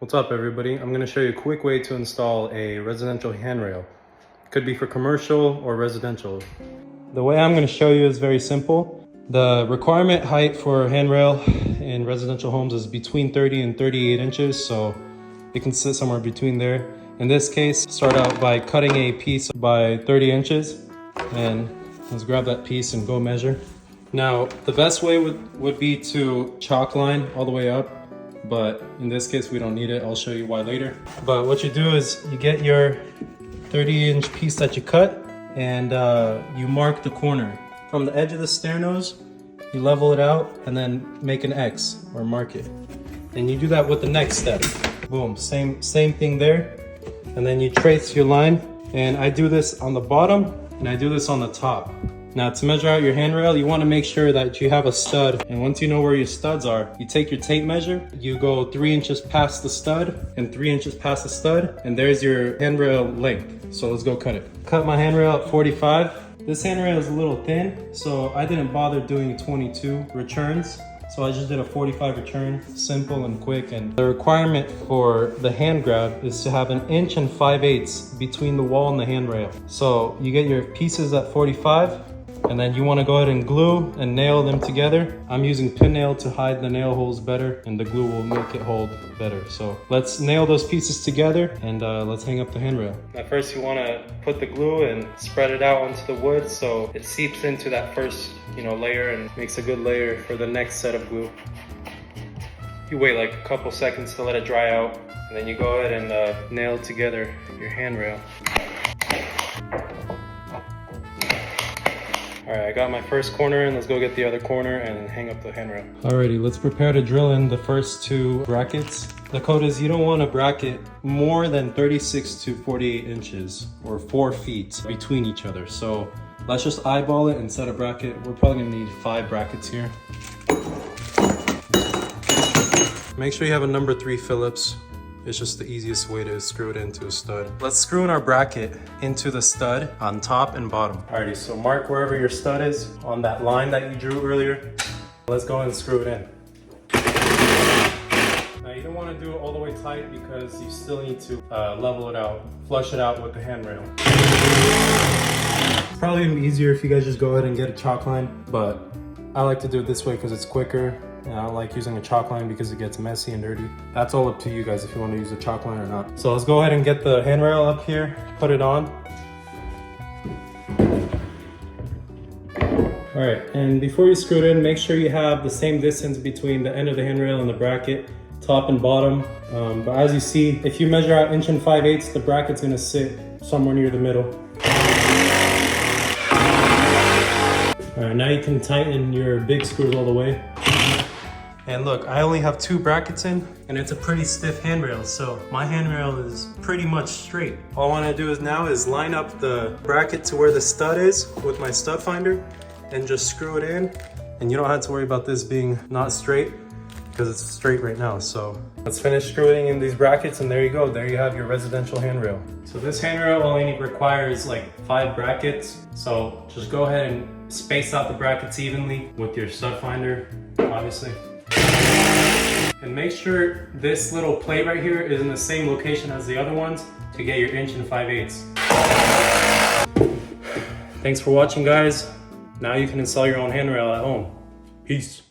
What's up everybody? I'm going to show you a quick way to install a residential handrail. Could be for commercial or residential. The way I'm going to show you is very simple. The requirement height for a handrail in residential homes is between 30 and 38 inches, so it can sit somewhere between there. In this case, start out by cutting a piece by 30 inches and let's grab that piece and go measure. Now, the best way would be to chalk line all the way up, but in this case we don't need it. I'll show you why later. But what you do is you get your 30-inch piece that you cut and you mark the corner. From the edge of the stair nose, you level it out and then make an X or mark it. And you do that with the next step. Boom, same thing there. And then you trace your line. And I do this on the bottom and I do this on the top. Now to measure out your handrail, you want to make sure that you have a stud. And once you know where your studs are, you take your tape measure, you go 3 inches past the stud and 3 inches past the stud, and there's your handrail length. So let's go cut it. Cut my handrail at 45. This handrail is a little thin, so I didn't bother doing 22 returns. So I just did a 45 return, simple and quick. And the requirement for the hand grab is to have 1 inch and 5/8 between the wall and the handrail. So you get your pieces at 45, and then you want to go ahead and glue and nail them together. I'm using pin nail to hide the nail holes better, and the glue will make it hold better. So let's nail those pieces together and let's hang up the handrail. At first you want to put the glue and spread it out onto the wood so it seeps into that first layer and makes a good layer for the next set of glue. You wait like a couple seconds to let it dry out, and then you go ahead and nail together your handrail. Alright, I got my first corner in. Let's go get the other corner and hang up the handrail. Alrighty, let's prepare to drill in the first 2 brackets. The code is you don't want to bracket more than 36 to 48 inches or 4 feet between each other. So let's just eyeball it and set a bracket. We're probably gonna need 5 brackets here. Make sure you have a number 3 Phillips. It's just the easiest way to screw it into a stud. Let's screw in our bracket into the stud on top and bottom. Alrighty, so mark wherever your stud is on that line that you drew earlier. Let's go and screw it in. Now you don't want to do it all the way tight because you still need to level it out, flush it out with the handrail. It's probably gonna be easier if you guys just go ahead and get a chalk line, but I like to do it this way because it's quicker. And I don't like using a chalk line because it gets messy and dirty. That's all up to you guys if you want to use a chalk line or not. So let's go ahead and get the handrail up here, put it on. All right, and before you screw it in, make sure you have the same distance between the end of the handrail and the bracket, top and bottom. But as you see, if you measure out 1 inch and 5/8, the bracket's gonna sit somewhere near the middle. All right, now you can tighten your big screws all the way. And look, I only have 2 brackets in, and it's a pretty stiff handrail, so my handrail is pretty much straight. All I want to do now is line up the bracket to where the stud is with my stud finder and just screw it in. And you don't have to worry about this being not straight because it's straight right now. So let's finish screwing in these brackets, and there you go. There you have your residential handrail. So this handrail only requires like 5 brackets. So just go ahead and space out the brackets evenly with your stud finder, obviously. And make sure this little plate right here is in the same location as the other ones to get your 1 inch and 5/8. Thanks for watching, guys. Now you can install your own handrail at home. Peace.